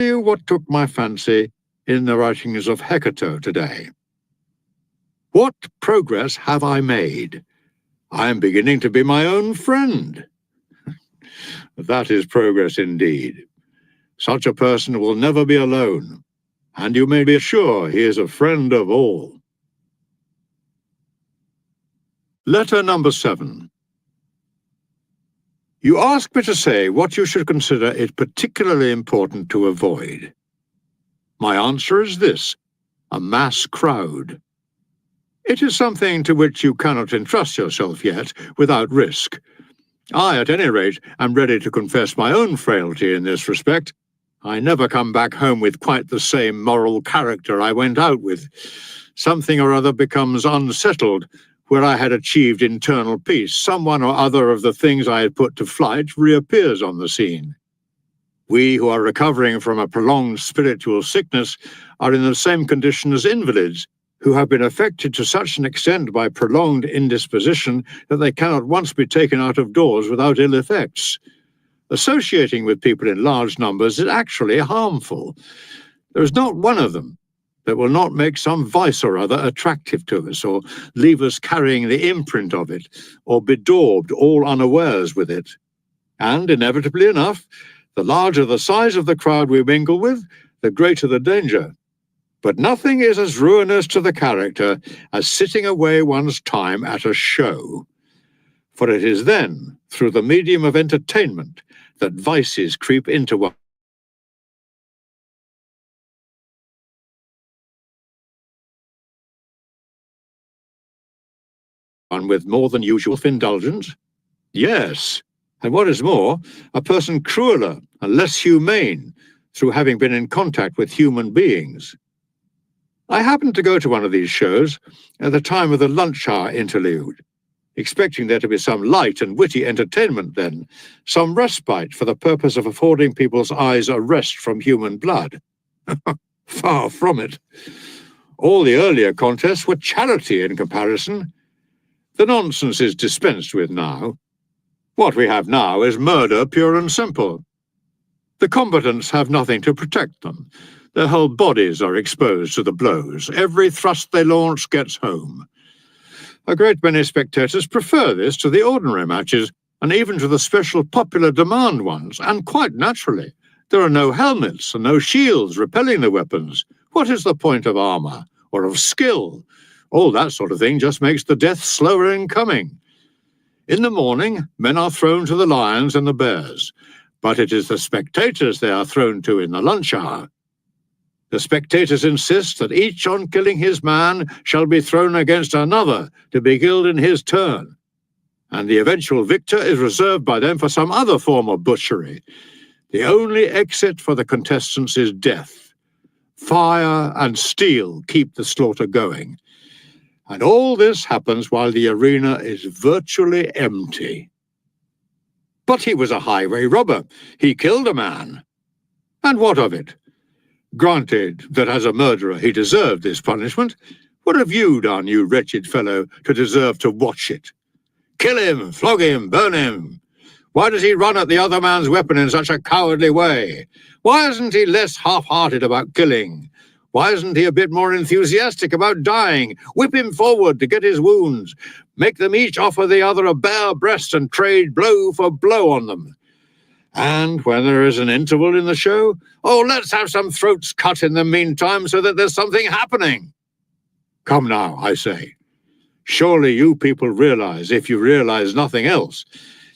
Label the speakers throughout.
Speaker 1: you what took my fancy in the writings of Hecate today. What progress have I made? I am beginning to be my own friend. That is progress indeed. Such a person will never be alone, and you may be sure he is a friend of all. Letter number 7. You ask me to say what you should consider it particularly important to avoid. My answer is this: a mass crowd. It is something to which you cannot entrust yourself yet without risk. I, at any rate, am ready to confess my own frailty in this respect. I never come back home with quite the same moral character I went out with. Something or other becomes unsettled where I had achieved internal peace. Someone or other of the things I had put to flight reappears on the scene. We who are recovering from a prolonged spiritual sickness are in the same condition as invalids, who have been affected to such an extent by prolonged indisposition that they cannot once be taken out of doors without ill effects. Associating with people in large numbers is actually harmful. There is not one of them that will not make some vice or other attractive to us, or leave us carrying the imprint of it, or bedaubed all unawares with it. And, inevitably enough, the larger the size of the crowd we mingle with, the greater the danger. But nothing is as ruinous to the character as sitting away one's time at a show. For it is then, through the medium of entertainment, that vices creep into one with more than usual indulgence. Yes, and what is more, a person crueler and less humane through having been in contact with human beings. I happened to go to one of these shows at the time of the lunch hour interlude, expecting there to be some light and witty entertainment then, some respite for the purpose of affording people's eyes a rest from human blood. Far from it. All the earlier contests were charity in comparison. The nonsense is dispensed with now. What we have now is murder pure and simple. The combatants have nothing to protect them. Their whole bodies are exposed to the blows. Every thrust they launch gets home. A great many spectators prefer this to the ordinary matches, and even to the special popular demand ones, and quite naturally. There are no helmets and no shields repelling the weapons. What is the point of armor, or of skill? All that sort of thing just makes the death slower in coming. In the morning, men are thrown to the lions and the bears, but it is the spectators they are thrown to in the lunch hour. The spectators insist that each on killing his man shall be thrown against another to be killed in his turn, and the eventual victor is reserved by them for some other form of butchery. The only exit for the contestants is death. Fire and steel keep the slaughter going, and all this happens while the arena is virtually empty. But he was a highway robber. He killed a man. And what of it? Granted that as a murderer he deserved this punishment, what have you done, you wretched fellow, to deserve to watch it? Kill him, flog him, burn him. Why does he run at the other man's weapon in such a cowardly way? Why isn't he less half-hearted about killing? Why isn't he a bit more enthusiastic about dying? Whip him forward to get his wounds. Make them each offer the other a bare breast and trade blow for blow on them. And when there is an interval in the show, oh, let's have some throats cut in the meantime so that there's something happening. Come now, I say. Surely you people realize, if you realize nothing else,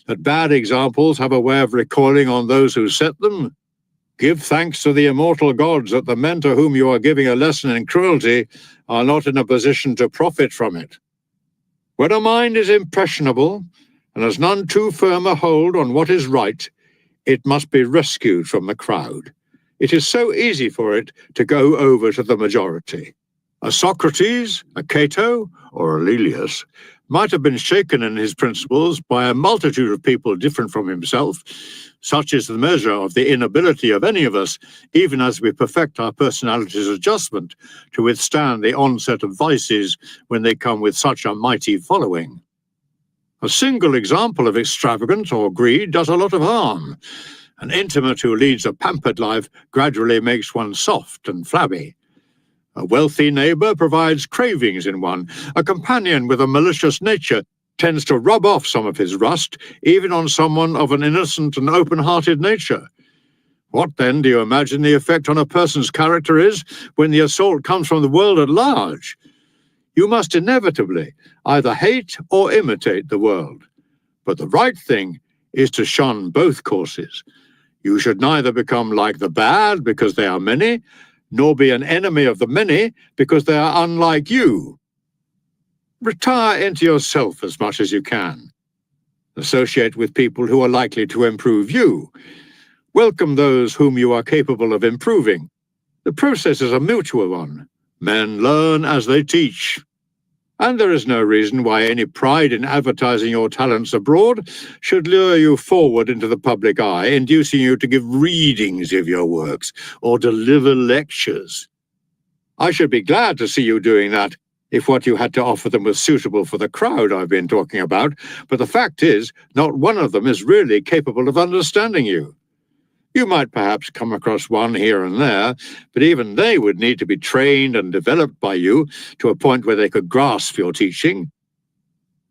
Speaker 1: that bad examples have a way of recoiling on those who set them. Give thanks to the immortal gods that the men to whom you are giving a lesson in cruelty are not in a position to profit from it. When a mind is impressionable and has none too firm a hold on what is right, it must be rescued from the crowd. It is so easy for it to go over to the majority. A Socrates, a Cato, or a Lelius might have been shaken in his principles by a multitude of people different from himself. Such is the measure of the inability of any of us, even as we perfect our personality's adjustment, to withstand the onset of vices when they come with such a mighty following. A single example of extravagance or greed does a lot of harm. An intimate who leads a pampered life gradually makes one soft and flabby. A wealthy neighbour provides cravings in one. A companion with a malicious nature tends to rub off some of his rust, even on someone of an innocent and open-hearted nature. What, then, do you imagine the effect on a person's character is when the assault comes from the world at large? You must inevitably either hate or imitate the world. But the right thing is to shun both courses. You should neither become like the bad because they are many, nor be an enemy of the many because they are unlike you. Retire into yourself as much as you can. Associate with people who are likely to improve you. Welcome those whom you are capable of improving. The process is a mutual one. Men learn as they teach. And there is no reason why any pride in advertising your talents abroad should lure you forward into the public eye, inducing you to give readings of your works or deliver lectures. I should be glad to see you doing that if what you had to offer them was suitable for the crowd I've been talking about, but the fact is, not one of them is really capable of understanding you. You might perhaps come across one here and there, but even they would need to be trained and developed by you to a point where they could grasp your teaching.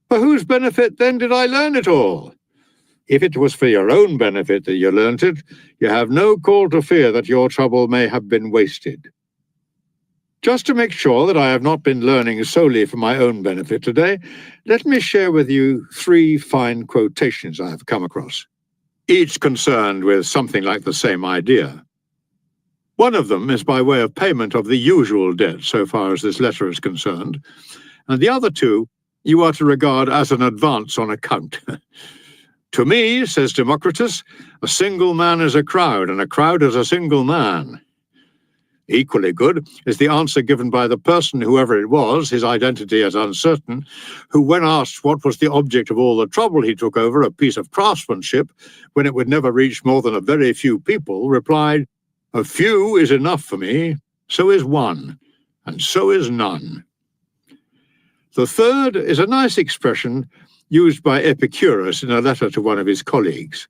Speaker 1: For whose benefit, then, did I learn it all? If it was for your own benefit that you learnt it, you have no call to fear that your trouble may have been wasted. Just to make sure that I have not been learning solely for my own benefit today, let me share with you 3 fine quotations I have come across, each concerned with something like the same idea. One of them is by way of payment of the usual debt so far as this letter is concerned, and the other 2 you are to regard as an advance on account. To me, says Democritus, a single man is a crowd, and a crowd is a single man. Equally good is the answer given by the person, whoever it was, his identity is uncertain, who, when asked what was the object of all the trouble he took over a piece of craftsmanship, when it would never reach more than a very few people, replied, "A few is enough for me, so is one, and so is none." The third is a nice expression used by Epicurus in a letter to one of his colleagues.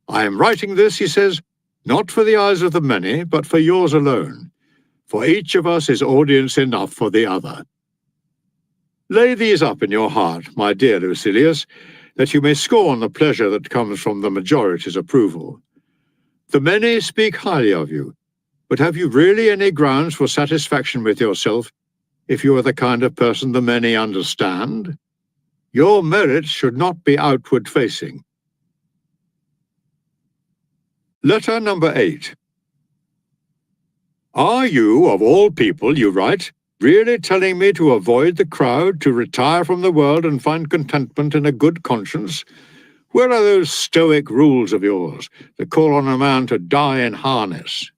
Speaker 1: "I am writing this," he says, "not for the eyes of the many, but for yours alone. For each of us is audience enough for the other." Lay these up in your heart, my dear Lucilius, that you may scorn the pleasure that comes from the majority's approval. The many speak highly of you, but have you really any grounds for satisfaction with yourself if you are the kind of person the many understand? Your merits should not be outward-facing. Letter number 8. Are you, of all people, you write, really telling me to avoid the crowd, to retire from the world and find contentment in a good conscience? Where are those Stoic rules of yours that call on a man to die in harness?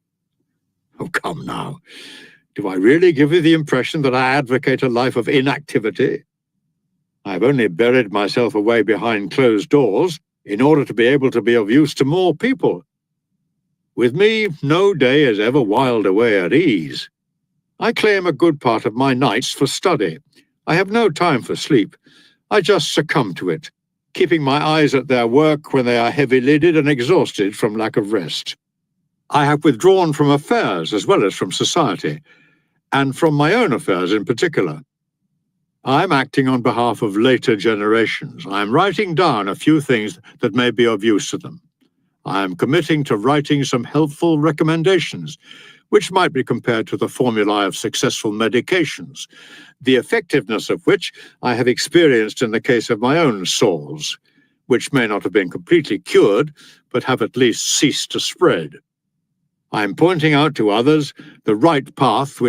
Speaker 1: Oh, come now. Do I really give you the impression that I advocate a life of inactivity? I have only buried myself away behind closed doors in order to be able to be of use to more people. With me, no day is ever whiled away at ease. I claim a good part of my nights for study. I have no time for sleep. I just succumb to it, keeping my eyes at their work when they are heavy-lidded and exhausted from lack of rest. I have withdrawn from affairs as well as from society, and from my own affairs in particular. I am acting on behalf of later generations. I am writing down a few things that may be of use to them. I am committing to writing some helpful recommendations, which might be compared to the formulae of successful medications, the effectiveness of which I have experienced in the case of my own sores, which may not have been completely cured, but have at least ceased to spread. I am pointing out to others the right path which